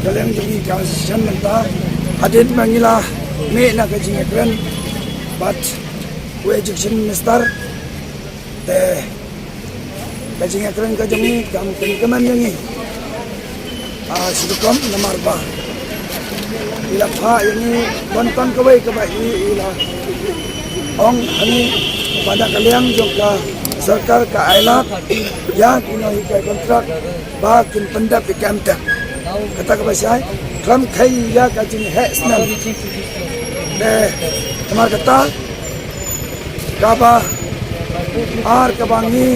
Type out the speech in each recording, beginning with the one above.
kalian jadi transition mentah hadin mangilah me nak kajing ekran but we education minister te kajing ekran kajangi kam keman jangi sidukom nomor 4 ila pha ini bonton kawai kabai ila ong ani pada kalian juga सरकार का ऐलान या किन्हीं का कॉन्ट्रैक्ट बाकिन पंडा पे कैंपटा कथा का बचाए क्रम खाई या का जिन है स्नल ने हमार कथा काबा आर कबांगी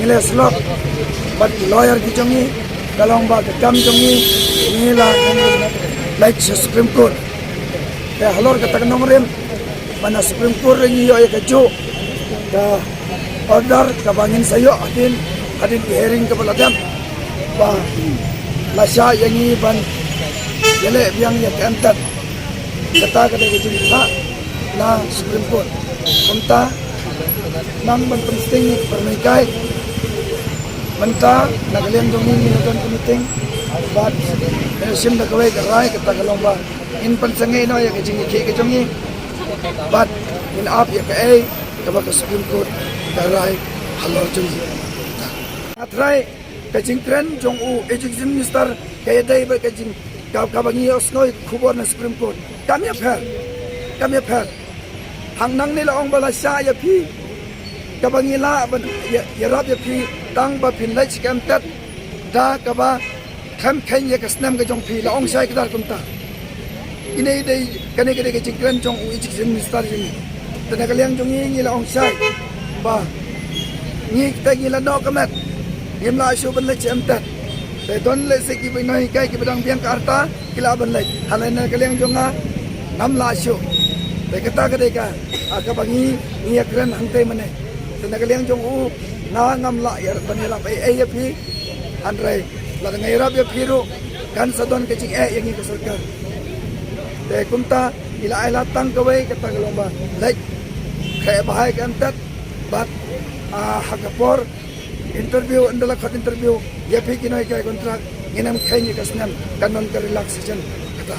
मिले स्लॉक बट लॉयर की जंगी कलंबा के कम जंगी नीला लाइक सुप्रीम कोर्ट के हलोर कथा का नंबरें mana supreme court ringi yo ya kejo ka order kabangin sayo hadin hearing ke peladam ba lasya yangi ban yele biang ya kantat kata kata kejing ha na supreme court kunta nang ban penting permikai menta nagalian dongi ni don meeting bat sim da kawai karai kata kalomba in pansangai no ya kejing ke kejongi but in up ya ke kabaka supreme court darai halor jung atrai kajing tren jong u education minister kaya dai ba kajing kabangi osnoi khubor na supreme court kami pher hangnang ni la ong bala sha ya phi kabangi la ban ya rab ya phi tang ba phin lai chikam tat da kaba kham khain ya kasnam ga jong phi la ong sai kadar kumta ini dai kane kajing tren jong u education minister jing tena kalian jong ni la ong sai ba ni kita gila no kamet ngim la shu ban le chem tat te don le se ki bai nai kai ki badang biang karta kila ban le halena kalian jonga nam la shu te kata ka de ka aka bangi ni akran hangte mane tena kalian jong u na ngam la ya ban la bai ya phi andre la ngai rab ya phiru kan sadon ke ching yang ni ka sarkar te kumta ila ila tang kawai kata kalomba like kaya bahai kan tat bat hakapor interview andala khat interview ya phi kinoi kai kontrak nginam khaini kasnan kanon ka relaxation kata